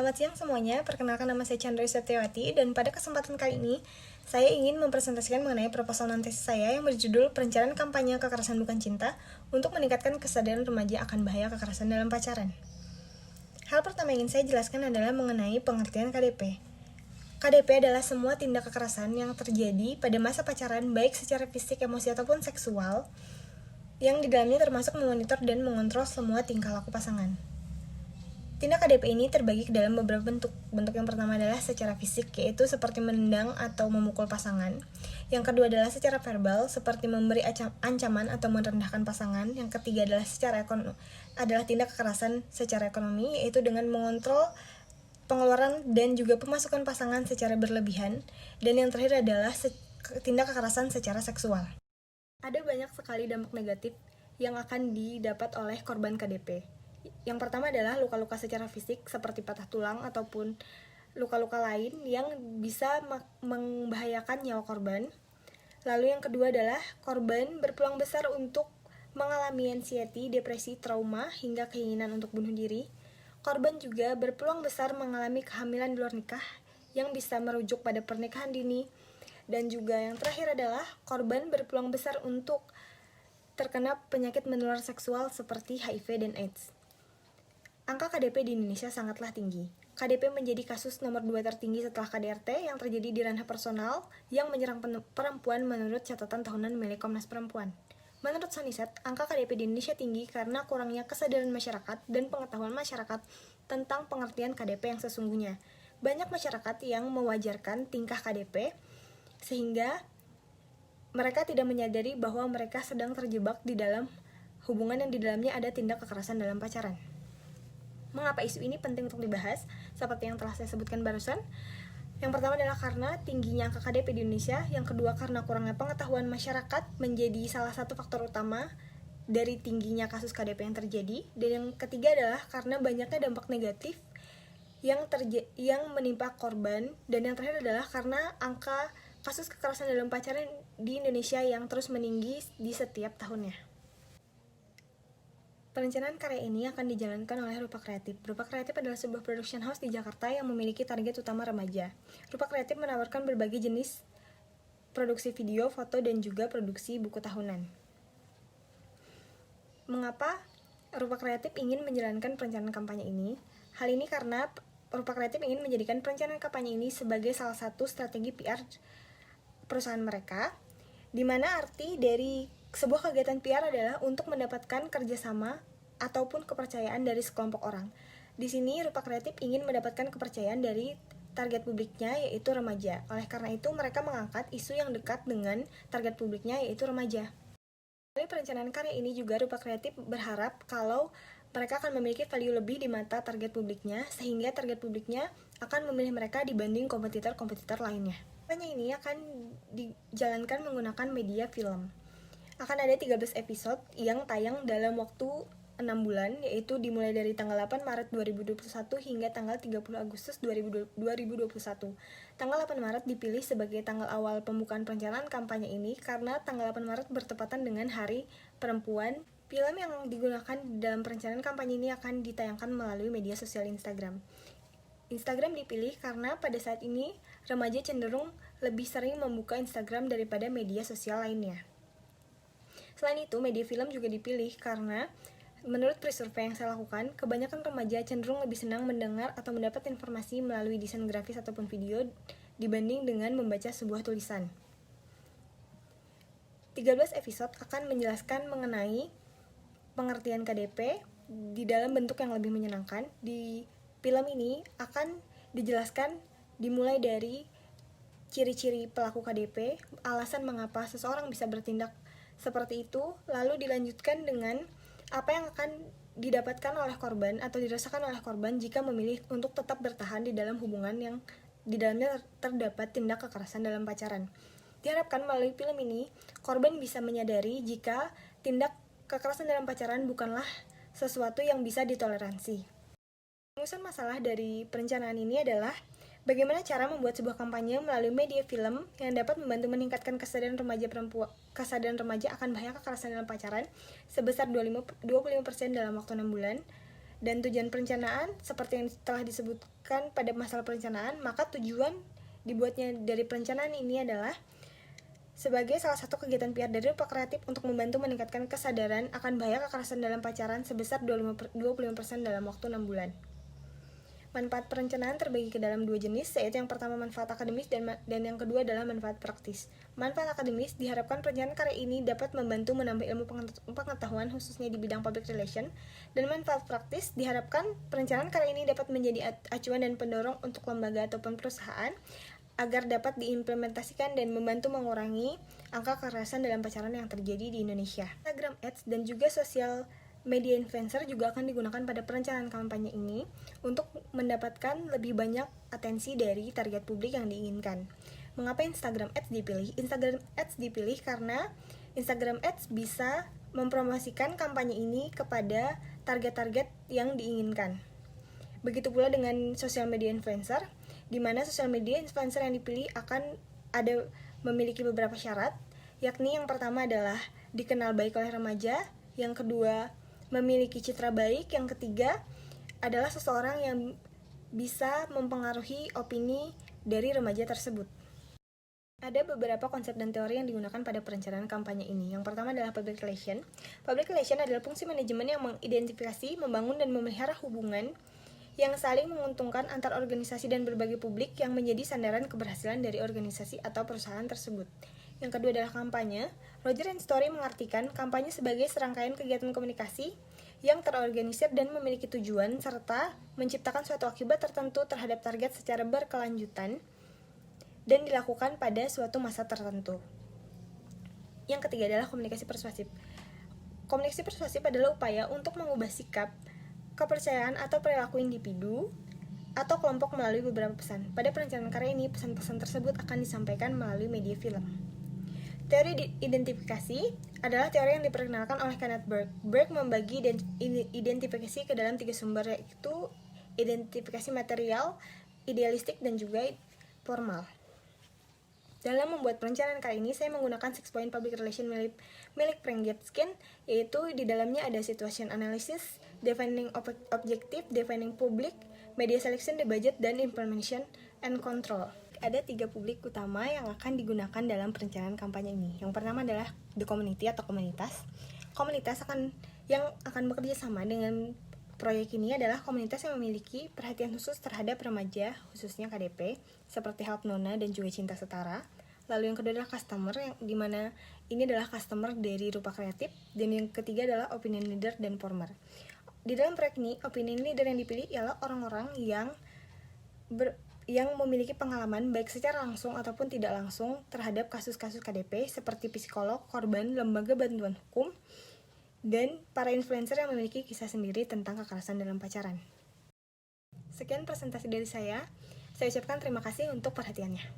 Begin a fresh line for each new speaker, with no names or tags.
Selamat siang semuanya, perkenalkan nama saya Chandra Septiawati dan pada kesempatan kali ini saya ingin mempresentasikan mengenai proposal tesis saya yang berjudul Perencanaan Kampanye Kekerasan Bukan Cinta untuk meningkatkan kesadaran remaja akan bahaya kekerasan dalam pacaran. Hal pertama yang ingin saya jelaskan adalah mengenai pengertian KDP. KDP adalah semua tindak kekerasan yang terjadi pada masa pacaran baik secara fisik, emosi, ataupun seksual yang di dalamnya termasuk memonitor dan mengontrol semua tingkah laku pasangan. Tindak KDP ini terbagi ke dalam beberapa bentuk. Bentuk yang pertama adalah secara fisik, yaitu seperti menendang atau memukul pasangan. Yang kedua adalah secara verbal, seperti memberi ancaman atau merendahkan pasangan. Yang ketiga adalah adalah tindak kekerasan secara ekonomi, yaitu dengan mengontrol pengeluaran dan juga pemasukan pasangan secara berlebihan. Dan yang terakhir adalah tindak kekerasan secara seksual. Ada banyak sekali dampak negatif yang akan didapat oleh korban KDP. Yang pertama adalah luka-luka secara fisik seperti patah tulang ataupun luka-luka lain yang bisa membahayakan nyawa korban. Lalu yang kedua adalah korban berpeluang besar untuk mengalami anxiety, depresi, trauma, hingga keinginan untuk bunuh diri. Korban juga berpeluang besar mengalami kehamilan di luar nikah yang bisa merujuk pada pernikahan dini. Dan juga yang terakhir adalah korban berpeluang besar untuk terkena penyakit menular seksual seperti HIV dan AIDS. Angka KDP di Indonesia sangatlah tinggi. KDP menjadi kasus nomor 2 tertinggi setelah KDRT yang terjadi di ranah personal yang menyerang perempuan menurut catatan tahunan milik Komnas Perempuan. Menurut Soniset, angka KDP di Indonesia tinggi karena kurangnya kesadaran masyarakat dan pengetahuan masyarakat tentang pengertian KDP yang sesungguhnya. Banyak masyarakat yang mewajarkan tingkah KDP sehingga mereka tidak menyadari bahwa mereka sedang terjebak di dalam hubungan yang di dalamnya ada tindak kekerasan dalam pacaran. Mengapa isu ini penting untuk dibahas? Seperti yang telah saya sebutkan barusan. Yang pertama adalah karena tingginya angka KDP di Indonesia. Yang kedua karena kurangnya pengetahuan masyarakat menjadi salah satu faktor utama dari tingginya kasus KDP yang terjadi. Dan yang ketiga adalah karena banyaknya dampak negatif yang menimpa korban. Dan yang terakhir adalah karena angka kasus kekerasan dalam pacaran di Indonesia yang terus meninggi di setiap tahunnya. Perencanaan karya ini akan dijalankan oleh Rupa Kreatif. Rupa Kreatif adalah sebuah production house di Jakarta yang memiliki target utama remaja. Rupa Kreatif menawarkan berbagai jenis produksi video, foto, dan juga produksi buku tahunan. Mengapa Rupa Kreatif ingin menjalankan perencanaan kampanye ini? Hal ini karena Rupa Kreatif ingin menjadikan perencanaan kampanye ini sebagai salah satu strategi PR perusahaan mereka, di mana arti dari sebuah kegiatan PR adalah untuk mendapatkan kerjasama ataupun kepercayaan dari sekelompok orang. Di sini Rupa Kreatif ingin mendapatkan kepercayaan dari target publiknya, yaitu remaja. Oleh karena itu, mereka mengangkat isu yang dekat dengan target publiknya, yaitu remaja. Melalui perencanaan karya ini juga Rupa Kreatif berharap kalau mereka akan memiliki value lebih di mata target publiknya, sehingga target publiknya akan memilih mereka dibanding kompetitor-kompetitor lainnya. Kampanye ini akan dijalankan menggunakan media film. Akan ada 13 episode yang tayang dalam waktu 6 bulan, yaitu dimulai dari tanggal 8 Maret 2021 hingga tanggal 30 Agustus 2021. Tanggal 8 Maret dipilih sebagai tanggal awal pembukaan perencanaan kampanye ini karena tanggal 8 Maret bertepatan dengan Hari Perempuan. Film yang digunakan dalam perencanaan kampanye ini akan ditayangkan melalui media sosial Instagram. Instagram dipilih karena pada saat ini remaja cenderung lebih sering membuka Instagram daripada media sosial lainnya. Selain itu, media film juga dipilih karena menurut survei yang saya lakukan, kebanyakan remaja cenderung lebih senang mendengar atau mendapat informasi melalui desain grafis ataupun video dibanding dengan membaca sebuah tulisan. 13 episode akan menjelaskan mengenai pengertian KDP di dalam bentuk yang lebih menyenangkan. Di film ini akan dijelaskan dimulai dari ciri-ciri pelaku KDP, alasan mengapa seseorang bisa bertindak seperti itu, lalu dilanjutkan dengan apa yang akan didapatkan oleh korban atau dirasakan oleh korban jika memilih untuk tetap bertahan di dalam hubungan yang di dalamnya terdapat tindak kekerasan dalam pacaran. Diharapkan melalui film ini, korban bisa menyadari jika tindak kekerasan dalam pacaran bukanlah sesuatu yang bisa ditoleransi. Rumusan masalah dari perencanaan ini adalah bagaimana cara membuat sebuah kampanye melalui media film yang dapat membantu meningkatkan kesadaran remaja akan bahaya kekerasan dalam pacaran sebesar 25% dalam waktu 6 bulan. Dan tujuan perencanaan, seperti yang telah disebutkan pada masalah perencanaan, maka tujuan dibuatnya dari perencanaan ini adalah sebagai salah satu kegiatan PR dari rupa kreatif untuk membantu meningkatkan kesadaran akan bahaya kekerasan dalam pacaran sebesar 25% dalam waktu 6 bulan. Manfaat perencanaan terbagi ke dalam dua jenis, yaitu yang pertama manfaat akademis dan yang kedua adalah manfaat praktis. Manfaat akademis diharapkan perencanaan karya ini dapat membantu menambah ilmu pengetahuan khususnya di bidang public relation, dan manfaat praktis diharapkan perencanaan karya ini dapat menjadi acuan dan pendorong untuk lembaga ataupun perusahaan agar dapat diimplementasikan dan membantu mengurangi angka kekerasan dalam pacaran yang terjadi di Indonesia. Instagram Ads dan juga sosial media influencer juga akan digunakan pada perencanaan kampanye ini untuk mendapatkan lebih banyak atensi dari target publik yang diinginkan. Mengapa Instagram Ads dipilih? Instagram Ads dipilih karena Instagram Ads bisa mempromosikan kampanye ini kepada target-target yang diinginkan. Begitu pula dengan sosial media influencer, di mana sosial media influencer yang dipilih akan memiliki beberapa syarat, yakni yang pertama adalah dikenal baik oleh remaja, yang kedua memiliki citra baik, yang ketiga adalah seseorang yang bisa mempengaruhi opini dari remaja tersebut. Ada beberapa konsep dan teori yang digunakan pada perencanaan kampanye ini. Yang pertama adalah public relation. Public relation adalah fungsi manajemen yang mengidentifikasi, membangun, dan memelihara hubungan yang saling menguntungkan antar organisasi dan berbagai publik yang menjadi sandaran keberhasilan dari organisasi atau perusahaan tersebut. Yang kedua adalah kampanye. Roger and Story mengartikan kampanye sebagai serangkaian kegiatan komunikasi yang terorganisir dan memiliki tujuan serta menciptakan suatu akibat tertentu terhadap target secara berkelanjutan dan dilakukan pada suatu masa tertentu. Yang ketiga adalah komunikasi persuasif. Komunikasi persuasif adalah upaya untuk mengubah sikap, kepercayaan atau perilaku individu atau kelompok melalui beberapa pesan. Pada perencanaan karya ini, pesan-pesan tersebut akan disampaikan melalui media film. Teori identifikasi adalah teori yang diperkenalkan oleh Kenneth Burke. Burke membagi identifikasi ke dalam 3 sumber, yaitu identifikasi material, idealistik, dan juga formal. Dalam membuat perencanaan kali ini, saya menggunakan 6 point public relation milik Frank Gatskin, yaitu di dalamnya ada situation analysis, defining objective, defining public, media selection, the budget, dan implementation and control. Ada 3 publik utama yang akan digunakan dalam perencanaan kampanye ini. Yang pertama adalah the community atau komunitas. Komunitas yang akan bekerja sama dengan proyek ini adalah komunitas yang memiliki perhatian khusus terhadap remaja, khususnya KDP, seperti Help Nona dan juga Cinta Setara. Lalu yang kedua adalah customer, yang dimana ini adalah customer dari rupa kreatif. Dan yang ketiga adalah opinion leader dan former. Di dalam proyek ini, opinion leader yang dipilih ialah orang-orang yang memiliki pengalaman baik secara langsung ataupun tidak langsung terhadap kasus-kasus KDP seperti psikolog, korban, lembaga bantuan hukum, dan para influencer yang memiliki kisah sendiri tentang kekerasan dalam pacaran. Sekian presentasi dari saya ucapkan terima kasih untuk perhatiannya.